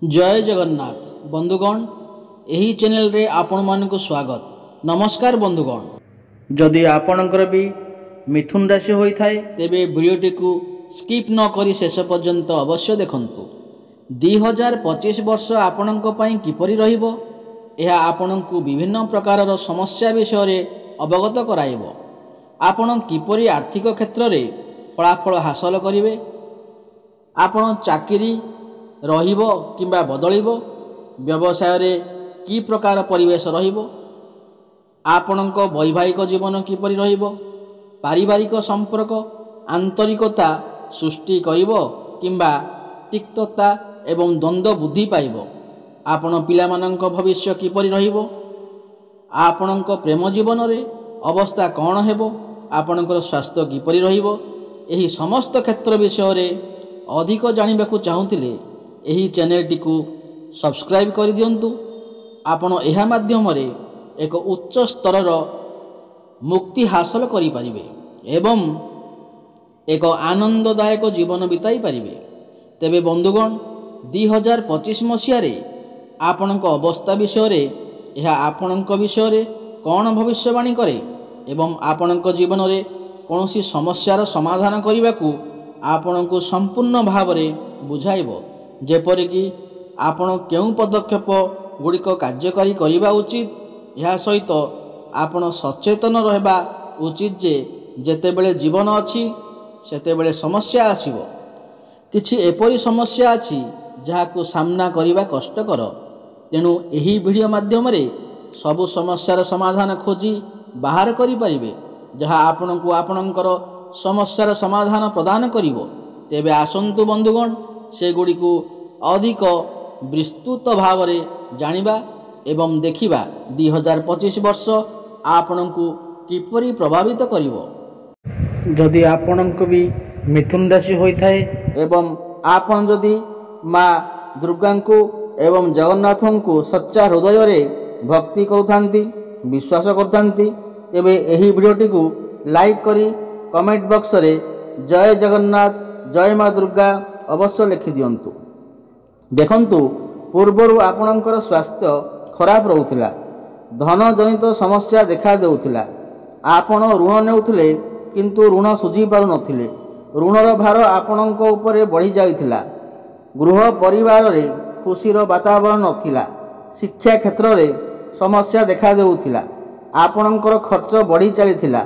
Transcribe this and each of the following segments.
जय जगन्नाथ बंधुगण यही चैनल रे आपण मानक स्वागत। नमस्कार बंधुगण, जदि आपणकर भी मिथुन राशि होइथाय तेबे वीडियोटी को स्किप न करी शेष पर्यंत अवश्य देखंतु। 2025 वर्ष आपणक पई किपरि रहिबो एहा आपणकु विभिन्न प्रकारर समस्या विषय रे अवगत कराइबो। आपण किपरि आर्थिक क्षेत्र रे फलाफल हासिल करिवे, आपण चाकरी रहिबो किंबा बदलिबो, व्यवसाय रे की प्रकार परिवेश रहिबो, आपणक वैवाहिक जीवन किपरि रहिबो, पारिवारिक संपर्क आंतरिकता सृष्टि करिबो किंबा तिक्तता एवं द्वंद्व बुद्धि पाइबो, आपण पिलामानंक भविष्य किपरि रहिबो, आपणक प्रेम जीवन रे अवस्था कौन हेबो, आपणकर स्वास्थ्य किपरि रहिबो, एही समस्त क्षेत्र विषय रे अधिक जानिबाकु चाहुथिले एही चैनल को सब्सक्राइब कर दियंतु। आपण एहा माध्यम रे एक उच्च स्तरर मुक्ति हासिल करि परिबे एवं एक आनंददायक जीवन बिताई परिबे। तेबे बंधुगण 2025 मसीह रे आपणक अवस्था विषय रे एहा आपणक विषय रे कौन भविष्यवाणी करे एवं आपणक जीवन रे कौनसी समस्यार समाधान करने आपणक संपूर्ण भाव रे बुझाइबो, जेपरिकी आपण केउं पदक्षेप गुड़िक कार्यकारी करने उचित। यह सहित आपण सचेतन रहबा उचित जे जेतेबेले जीवन अछि सेतेबेले समस्या आसीबो। किछि एपरि समस्या अछि जहाकु सामना करिबा कष्टकर, तेणु एही वीडियो माध्यम रे सबु समस्यार समाधान खोजी बाहर करि परिबे, जहा आपणकु आपणकर समस्यार समाधान प्रदान करिवो। तेबे आसंतु बंधुगण से गुड़िकु अधिक विस्तृत भाव रे जानिबा एवं देखिबा 2025 वर्ष आपणकु किपरि प्रभावित करिवो। जदि आपणक भी मिथुन राशि होइथाय एवं आपण जदि माँ दुर्गा को एवं जगन्नाथ को सच्चा हृदय रे भक्ति करुथांती, विश्वास करथांती, तेबे एही वीडियोटी को लाइक करी कमेंट बॉक्स रे जय जगन्नाथ जय माँ दुर्गा अवश्य लिखि दियंतु। देखंतु पूर्वरु आपणकर स्वास्थ्य खराब रहुथिला, धन जनित समस्या देखा देउथिला, आपण ऋण नेउथिले किंतु ऋण सुझी पारु नथिले, ऋणर भार आपणक उपरे बढ़ी जाइथिला, गृह परिवार रे खुशीर वातावरण नथिला, शिक्षा क्षेत्र रे समस्या देखा देउथिला, आपणकर खर्च बढ़ी चलीथिला,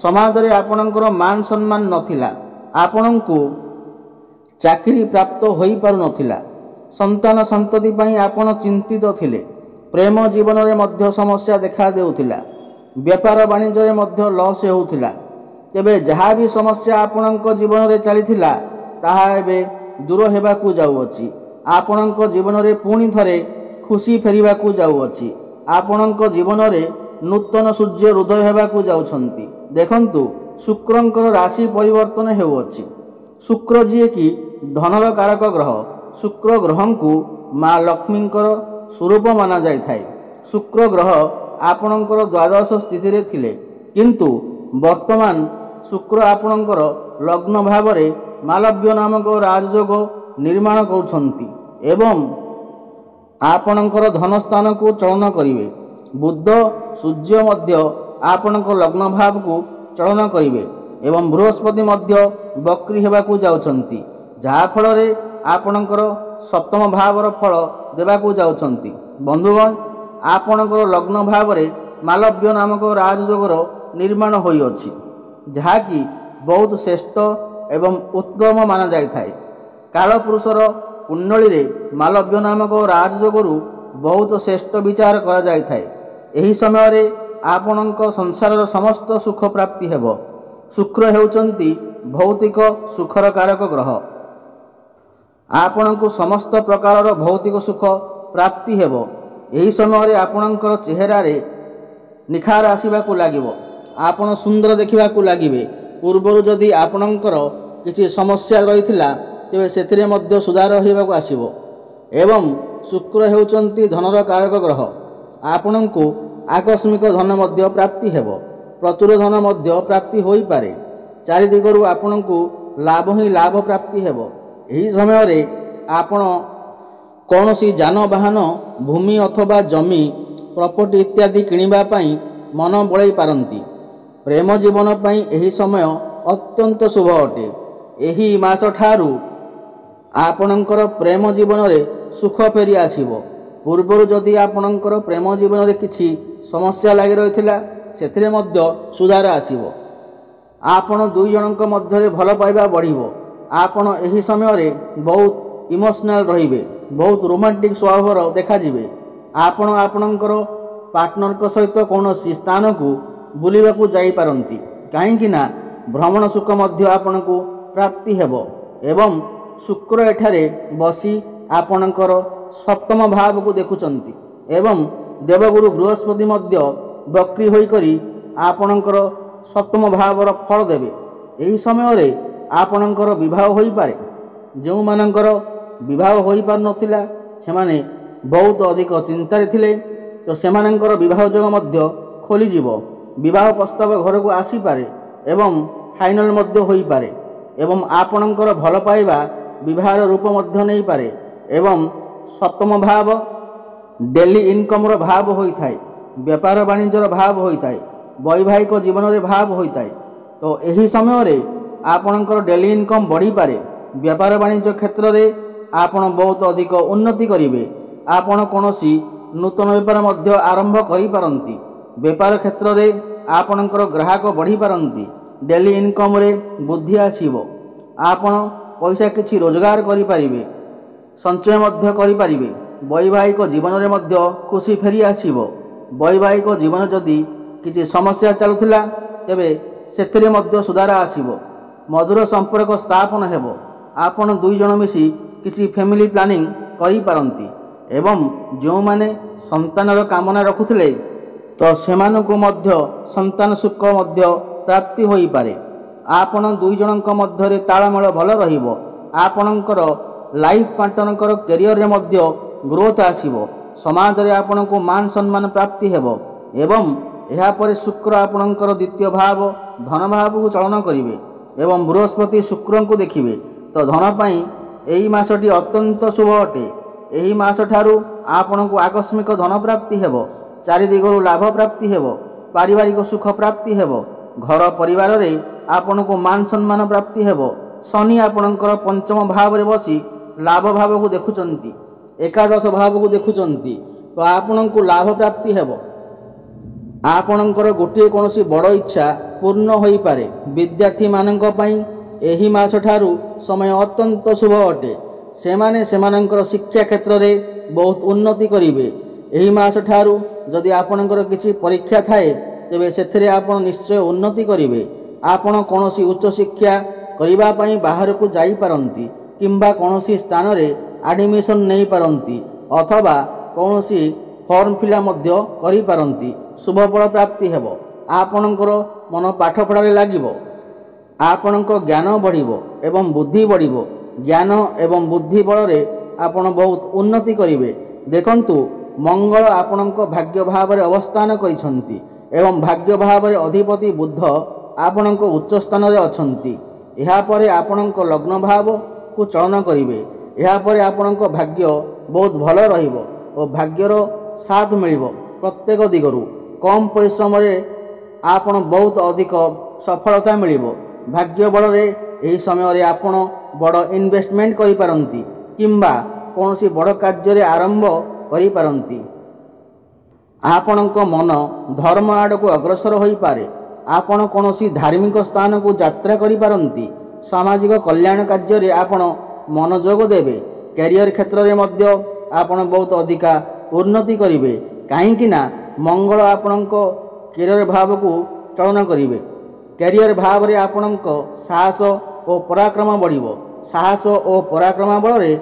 समाज रे आपणकर मान सम्मान नथिला, आपणकु चाकरी प्राप्त होई पारु नथिला, संतान संतति पई आपण चिंतित थिले, प्रेम जीवन रे मध्य समस्या देखा देउथिला, व्यापार वाणिज्य रे मध्य लॉस हेउथिला। तेबे जहा भी समस्या आपणक जीवन रे चलीथिला ताहा एबे दूर हेबाकू जाउअछि, आपणक जीवन रे पुणी थरे खुशी फेरिबाकू जाउअछि, आपणक जीवन रे नूतन सूर्य हृदय हेबाकू जाउछंती। देखंतु शुक्रंकर राशि परिवर्तन हेउअछि। शुक्र जी कि धनर कारक ग्रह, शुक्र ग्रह को माँ लक्ष्मींकर स्वरूप माना जाय थाए। शुक्र ग्रह आपणकर द्वादश स्थिति रे थिले, किंतु वर्तमान शुक्र आपणकर लग्न भाव रे मालव्य नामक राजयोग निर्माण करुछंती एवं आपणकर धन स्थान को चलन करिवे। बुध सूर्य मध्य आपणक लग्न भाव को चलन करिवे एवं बृहस्पति मध्य बक्री हेबाकू जाउछंती, जहा फल रे आपणकर सप्तम भावर फल देबाकू जाउछंती। बंधुगण आपणकर लग्न भाव रे मालव्य नामक राजयोगर निर्माण होई अछि, जहा कि बहुत श्रेष्ठ एवं उत्तम माना जाय थाए। कालपुरुषर कुंडली रे मालव्य नामक राजयोगरु बहुत श्रेष्ठ विचार करा जाय थाए। एही समय रे आपणक संसारर समस्त सुख प्राप्ति हेबो। शुक्र हेउचंती भौतिक सुखर कारक ग्रह, आपणकु समस्त प्रकारर भौतिक सुख प्राप्ति हेबो। एही समय रे आपणकर चेहरा रे निखार आसीबाकू लागिबो, आपण सुंदर देखिबाकू लागिबे। पूर्वरु जदि आपणकर किछि समस्या रहिथिला तेबे सेथिरे मध्य सुधार हेबाकू आसीबो एवं शुक्र हेउचंती धनर कारक ग्रह, आपणकु आकस्मिक धन मध्य प्राप्ति हेबो, प्रचुर धन मध्य प्राप्ति होई पारे, चारि दिगरु आपणकु लाभ ही लाभ प्राप्ति हेबो। एही समय रे आपण କୌଣସି ଯାନବାହନ, ଭୂମି ଅଥବା ଜମି, ପ୍ରପର୍ଟି ଇତ୍ୟାଦି କିଣିବା ପାଇଁ ମନ ବଳେଇ ପାରନ୍ତି। ପ୍ରେମ ଜୀବନ ପାଇଁ ଏହି ସମୟ ଅତ୍ୟନ୍ତ ଶୁଭ ଅଟେ। ଏହି ମାସ ଠାରୁ ଆପଣଙ୍କର ପ୍ରେମ ଜୀବନରେ ସୁଖ ଫେରି ଆସିବ। ପୂର୍ବରୁ ଯଦି ଆପଣଙ୍କର ପ୍ରେମ ଜୀବନରେ କିଛି ସମସ୍ୟା ଲାଗି ରହିଥିଲା, ସେଥିରେ ମଧ୍ୟ ସୁଧାର ଆସିବ। ଆପଣ ଦୁଇ ଜଣଙ୍କ ମଧ୍ୟରେ ଭଲ ପାଇବା ବଢ଼ିବ। ଆପଣ ଏହି ସମୟରେ ବହୁତ ଇମୋସନାଲ ରହିବେ, ବହୁତ ରୋମାଣ୍ଟିକ ସ୍ୱଭାବର ଦେଖାଯିବେ। ଆପଣ ଆପଣଙ୍କର ପାର୍ଟନରଙ୍କ ସହିତ କୌଣସି ସ୍ଥାନକୁ ବୁଲିବାକୁ ଯାଇପାରନ୍ତି, କାହିଁକି ନା ଭ୍ରମଣ ସୁଖ ମଧ୍ୟ ଆପଣଙ୍କୁ ପ୍ରାପ୍ତି ହେବ। ଏବଂ ଶୁକ୍ର ଏଠାରେ ବସି ଆପଣଙ୍କର ସପ୍ତମ ଭାବକୁ ଦେଖୁଛନ୍ତି ଏବଂ ଦେବଗୁରୁ ବୃହସ୍ପତି ମଧ୍ୟ ବକ୍ରି ହୋଇକରି ଆପଣଙ୍କର ସପ୍ତମ ଭାବର ଫଳ ଦେବେ। ଏହି ସମୟରେ ଆପଣଙ୍କର ବିବାହ ହୋଇପାରେ। ଯେଉଁମାନଙ୍କର ବିବାହ ହୋଇପାରୁନଥିଲା, ସେମାନେ ବହୁତ ଅଧିକ ଚିନ୍ତାରେ ଥିଲେ, ତ ସେମାନଙ୍କର ବିବାହ ଯୋଗ ମଧ୍ୟ ଖୋଲିଯିବ। ବିବାହ ପ୍ରସ୍ତାବ ଘରକୁ ଆସିପାରେ ଏବଂ ଫାଇନାଲ ମଧ୍ୟ ହୋଇପାରେ ଏବଂ ଆପଣଙ୍କର ଭଲ ପାଇବା ବିବାହର ରୂପ ମଧ୍ୟ ନେଇପାରେ। ଏବଂ ସପ୍ତମ ଭାବ ଡେଲି ଇନକମର ଭାବ ହୋଇଥାଏ, ବେପାର ବାଣିଜ୍ୟର ଭାବ ହୋଇଥାଏ, ବୈବାହିକ ଜୀବନରେ ଭାବ ହୋଇଥାଏ। ତ ଏହି ସମୟରେ ଆପଣଙ୍କର ଡେଲି ଇନକମ୍ ବଢ଼ିପାରେ। ବେପାର ବାଣିଜ୍ୟ କ୍ଷେତ୍ରରେ ଆପଣ ବହୁତ ଅଧିକ ଉନ୍ନତି କରିବେ। ଆପଣ କୌଣସି ନୂତନ ବେପାର ମଧ୍ୟ ଆରମ୍ଭ କରିପାରନ୍ତି। ବେପାର କ୍ଷେତ୍ରରେ ଆପଣଙ୍କର ଗ୍ରାହକ ବଢ଼ିପାରନ୍ତି। ଡେଲି ଇନକମ୍ରେ ବୃଦ୍ଧି ଆସିବ। ଆପଣ ପଇସା କିଛି ରୋଜଗାର କରିପାରିବେ, ସଞ୍ଚୟ ମଧ୍ୟ କରିପାରିବେ। ବୈବାହିକ ଜୀବନରେ ମଧ୍ୟ ଖୁସି ଫେରି ଆସିବ। ବୈବାହିକ ଜୀବନ ଯଦି କିଛି ସମସ୍ୟା ଚାଲୁଥିଲା, ତେବେ ସେଥିରେ ମଧ୍ୟ ସୁଧାର ଆସିବ। ମଧୁର ସମ୍ପର୍କ ସ୍ଥାପନ ହେବ। ଆପଣ ଦୁଇ ଜଣ ମିଶି କିଛି ଫ୍ୟାମିଲି ପ୍ଲାନିଂ କରିପାରନ୍ତି ଏବଂ ଯେଉଁମାନେ ସନ୍ତାନର କାମନା ରଖୁଥିଲେ, ତ ସେମାନଙ୍କୁ ମଧ୍ୟ ସନ୍ତାନ ସୁଖ ମଧ୍ୟ ପ୍ରାପ୍ତି ହୋଇପାରେ। ଆପଣ ଦୁଇ ଜଣଙ୍କ ମଧ୍ୟରେ ତାଳମେଳ ଭଲ ରହିବ। ଆପଣଙ୍କର ଲାଇଫ୍ ପାର୍ଟନରଙ୍କର କ୍ୟାରିୟରରେ ମଧ୍ୟ ଗ୍ରୋଥ ଆସିବ। ସମାଜରେ ଆପଣଙ୍କୁ ମାନ ସମ୍ମାନ ପ୍ରାପ୍ତି ହେବ ଏବଂ ଏହାପରେ ଶୁକ୍ର ଆପଣଙ୍କର ଦ୍ୱିତୀୟ ଭାବ ଧନ ଭାବକୁ ଚଳନ କରିବେ ଏବଂ ବୃହସ୍ପତି ଶୁକ୍ରଙ୍କୁ ଦେଖିବେ। ତ ଧନ ପାଇଁ ଏହି ମାସଟି ଅତ୍ୟନ୍ତ ଶୁଭ ଅଟେ। ଏହି ମାସ ଠାରୁ ଆପଣଙ୍କୁ ଆକସ୍ମିକ ଧନ ପ୍ରାପ୍ତି ହେବ। ଚାରି ଦିଗରୁ ଲାଭ ପ୍ରାପ୍ତି ହେବ। ପାରିବାରିକ ସୁଖ ପ୍ରାପ୍ତି ହେବ। ଘର ପରିବାରରେ ଆପଣଙ୍କୁ ମାନ ସମ୍ମାନ ପ୍ରାପ୍ତି ହେବ। ଶନି ଆପଣଙ୍କର ପଞ୍ଚମ ଭାବରେ ବସି ଲାଭ ଭାବକୁ ଦେଖୁଛନ୍ତି, ଏକାଦଶ ଭାବକୁ ଦେଖୁଛନ୍ତି, ତ ଆପଣଙ୍କୁ ଲାଭ ପ୍ରାପ୍ତି ହେବ। ଆପଣଙ୍କର ଗୋଟିଏ କୌଣସି ବଡ଼ ଇଚ୍ଛା ପୂର୍ଣ୍ଣ ହୋଇପାରେ। ବିଦ୍ୟାର୍ଥୀମାନଙ୍କ ପାଇଁ ଏହି ମାସ ଠାରୁ ସମୟ ଅତ୍ୟନ୍ତ ଶୁଭ ଅଟେ। ସେମାନେ ସେମାନଙ୍କର ଶିକ୍ଷା କ୍ଷେତ୍ରରେ ବହୁତ ଉନ୍ନତି କରିବେ। ଏହି ମାସ ଠାରୁ ଯଦି ଆପଣଙ୍କର କିଛି ପରୀକ୍ଷା ଥାଏ, ତେବେ ସେଥିରେ ଆପଣ ନିଶ୍ଚୟ ଉନ୍ନତି କରିବେ। ଆପଣ କୌଣସି ଉଚ୍ଚଶିକ୍ଷା କରିବା ପାଇଁ ବାହାରକୁ ଯାଇପାରନ୍ତି କିମ୍ବା କୌଣସି ସ୍ଥାନରେ ଆଡ଼ମିସନ୍ ନେଇପାରନ୍ତି ଅଥବା କୌଣସି ଫର୍ମ ଫିଲ୍ଅପ୍ ମଧ୍ୟ କରିପାରନ୍ତି। ଶୁଭଫଳ ପ୍ରାପ୍ତି ହେବ। ଆପଣଙ୍କର ମନ ପାଠପଢ଼ାରେ ଲାଗିବ। ଆପଣଙ୍କ ଜ୍ଞାନ ବଢ଼ିବ ଏବଂ ବୁଦ୍ଧି ବଢ଼ିବ। ଜ୍ଞାନ ଏବଂ ବୁଦ୍ଧି ବଳରେ ଆପଣ ବହୁତ ଉନ୍ନତି କରିବେ। ଦେଖନ୍ତୁ, ମଙ୍ଗଳ ଆପଣଙ୍କ ଭାଗ୍ୟ ଭାବରେ ଅବସ୍ଥାନ କରିଛନ୍ତି ଏବଂ ଭାଗ୍ୟ ଭାବରେ ଅଧିପତି ବୁଧ ଆପଣଙ୍କ ଉଚ୍ଚ ସ୍ଥାନରେ ଅଛନ୍ତି। ଏହାପରେ ଆପଣଙ୍କ ଲଗ୍ନ ଭାବକୁ ଚଳନ କରିବେ। ଏହାପରେ ଆପଣଙ୍କ ଭାଗ୍ୟ ବହୁତ ଭଲ ରହିବ ଓ ଭାଗ୍ୟର ସାଥ ମିଳିବ ପ୍ରତ୍ୟେକ ଦିଗରୁ। କମ୍ ପରିଶ୍ରମରେ ଆପଣ ବହୁତ ଅଧିକ ସଫଳତା ମିଳିବ। ଭାଗ୍ୟ ବଳରେ ଏହି ସମୟରେ ଆପଣ ବଡ଼ ଇନଭେଷ୍ଟମେଣ୍ଟ କରିପାରନ୍ତି କିମ୍ବା କୌଣସି ବଡ଼ କାର୍ଯ୍ୟରେ ଆରମ୍ଭ କରିପାରନ୍ତି। ଆପଣଙ୍କ ମନ ଧର୍ମ ଆଡ଼କୁ ଅଗ୍ରସର ହୋଇପାରେ। ଆପଣ କୌଣସି ଧାର୍ମିକ ସ୍ଥାନକୁ ଯାତ୍ରା କରିପାରନ୍ତି। ସାମାଜିକ କଲ୍ୟାଣ କାର୍ଯ୍ୟରେ ଆପଣ ମନୋଯୋଗ ଦେବେ। କ୍ୟାରିୟର କ୍ଷେତ୍ରରେ ମଧ୍ୟ ଆପଣ ବହୁତ ଅଧିକା ଉନ୍ନତି କରିବେ, କାହିଁକି ନା ମଙ୍ଗଳ ଆପଣଙ୍କ କ୍ୟାରିୟର ଭାବକୁ ଚଳନ କରିବେ। କ୍ୟାରିୟର ଭାବରେ ଆପଣଙ୍କ ସାହସ ଓ ପରାକ୍ରମ ବଢ଼ିବ। ସାହସ ଓ ପରାକ୍ରମ ବଳରେ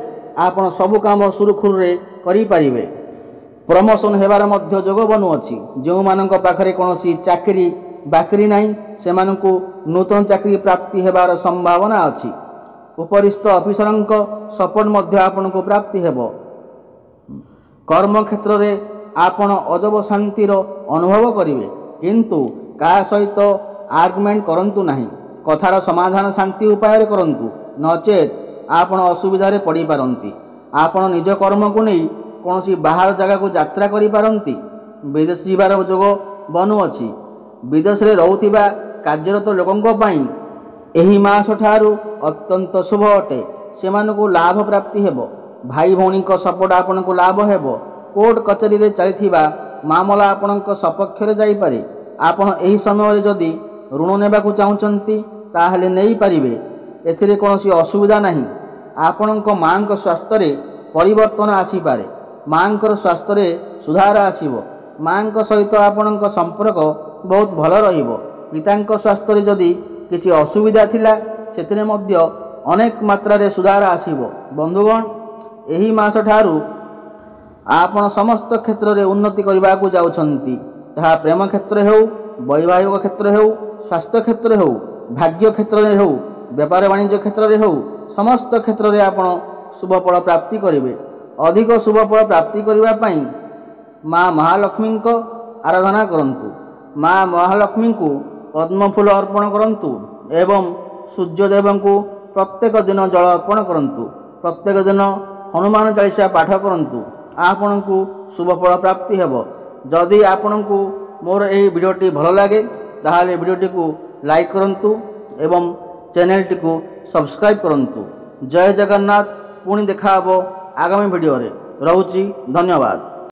ଆପଣ ସବୁ କାମ ସୁରୁଖୁରୁରେ କରିପାରିବେ। ପ୍ରମୋସନ୍ ହେବାର ମଧ୍ୟ ଯୋଗ ବନୁଅଛି। ଯେଉଁମାନଙ୍କ ପାଖରେ କୌଣସି ଚାକିରି ବାକିରି ନାହିଁ, ସେମାନଙ୍କୁ ନୂତନ ଚାକିରି ପ୍ରାପ୍ତି ହେବାର ସମ୍ଭାବନା ଅଛି। ଉପରିସ୍ଥ ଅଫିସରଙ୍କ ସପୋର୍ଟ ମଧ୍ୟ ଆପଣଙ୍କୁ ପ୍ରାପ୍ତି ହେବ। କର୍ମକ୍ଷେତ୍ରରେ ଆପଣ ଅଜବ ଶାନ୍ତିର ଅନୁଭବ କରିବେ, କିନ୍ତୁ କାହା ସହିତ ଆର୍ଗୁମେଣ୍ଟ କରନ୍ତୁ ନାହିଁ। କଥାର ସମାଧାନ ଶାନ୍ତି ଉପାୟରେ କରନ୍ତୁ, ନଚେତ୍ ଆପଣ ଅସୁବିଧାରେ ପଡ଼ିପାରନ୍ତି। ଆପଣ ନିଜ କର୍ମକୁ ନେଇ କୌଣସି ବାହାର ଜାଗାକୁ ଯାତ୍ରା କରିପାରନ୍ତି। ବିଦେଶ ଯିବାର ଯୋଗ ବନୁଅଛି। ବିଦେଶରେ ରହୁଥିବା କାର୍ଯ୍ୟରତ ଲୋକଙ୍କ ପାଇଁ ଏହି ମାସ ଠାରୁ ଅତ୍ୟନ୍ତ ଶୁଭ ଅଟେ। ସେମାନଙ୍କୁ ଲାଭ ପ୍ରାପ୍ତି ହେବ। ଭାଇ ଭଉଣୀଙ୍କ ସପୋର୍ଟ ଆପଣଙ୍କୁ ଲାଭ ହେବ। କୋର୍ଟ କଚେରୀରେ ଚାଲିଥିବା ମାମଲା ଆପଣଙ୍କ ସପକ୍ଷରେ ଯାଇପାରେ। ଆପଣ ଏହି ସମୟରେ ଯଦି ଋଣ ନେବାକୁ ଚାହୁଁଛନ୍ତି ତାହେଲେ ନେଇପାରିବେ। ଏଥିରେ କୌଣସି ଅସୁବିଧା ନାହିଁ। ଆପଣଙ୍କ ମାଙ୍କ ସ୍ୱାସ୍ଥ୍ୟରେ ପରିବର୍ତ୍ତନ ଆସିପାରେ। ମାଙ୍କର ସ୍ୱାସ୍ଥ୍ୟରେ ସୁଧାର ଆସିବ। ମାଙ୍କ ସହିତ ଆପଣଙ୍କ ସମ୍ପର୍କ ବହୁତ ଭଲ ରହିବ। ପିତାଙ୍କ ସ୍ୱାସ୍ଥ୍ୟରେ ଯଦି କିଛି ଅସୁବିଧା ଥିଲା ସେଥିରେ ମଧ୍ୟ ଅନେକ ମାତ୍ରାରେ ସୁଧାର ଆସିବ। ବନ୍ଧୁଗଣ, ଏହି ମାସ ଠାରୁ ଆପଣ ସମସ୍ତ କ୍ଷେତ୍ରରେ ଉନ୍ନତି କରିବାକୁ ଯାଉଛନ୍ତି। ତାହା ପ୍ରେମ କ୍ଷେତ୍ରରେ ହେଉ, ବୈବାହିକ କ୍ଷେତ୍ରରେ ହେଉ, ସ୍ୱାସ୍ଥ୍ୟ କ୍ଷେତ୍ରରେ ହେଉ, ଭାଗ୍ୟ କ୍ଷେତ୍ରରେ ହେଉ, ବେପାର ବାଣିଜ୍ୟ କ୍ଷେତ୍ରରେ ହେଉ, ସମସ୍ତ କ୍ଷେତ୍ରରେ ଆପଣ ଶୁଭଫଳ ପ୍ରାପ୍ତି କରିବେ। ଅଧିକ ଶୁଭଫଳ ପ୍ରାପ୍ତି କରିବା ପାଇଁ ମା ମହାଲକ୍ଷ୍ମୀଙ୍କ ଆରାଧନା କରନ୍ତୁ। ମା ମହାଲକ୍ଷ୍ମୀଙ୍କୁ ପଦ୍ମଫୁଲ ଅର୍ପଣ କରନ୍ତୁ ଏବଂ ସୂର୍ଯ୍ୟଦେବଙ୍କୁ ପ୍ରତ୍ୟେକ ଦିନ ଜଳ ଅର୍ପଣ କରନ୍ତୁ। ପ୍ରତ୍ୟେକ ଦିନ ହନୁମାନ ଚାଳିଶା ପାଠ କରନ୍ତୁ। ଆପଣଙ୍କୁ ଶୁଭଫଳ ପ୍ରାପ୍ତି ହେବ। ଯଦି ଆପଣଙ୍କୁ ମୋର ଏହି ଭିଡ଼ିଓଟି ଭଲ ଲାଗେ ତାହେଲେ ଭିଡ଼ିଓଟିକୁ ଲାଇକ୍ କରନ୍ତୁ ଏବଂ ଚ୍ୟାନେଲଟିକୁ ସବସ୍କ୍ରାଇବ୍ କରନ୍ତୁ। ଜୟ ଜଗନ୍ନାଥ। ପୁଣି ଦେଖା ହେବ ଆଗାମୀ ଭିଡ଼ିଓରେ। ରହୁଛି, ଧନ୍ୟବାଦ।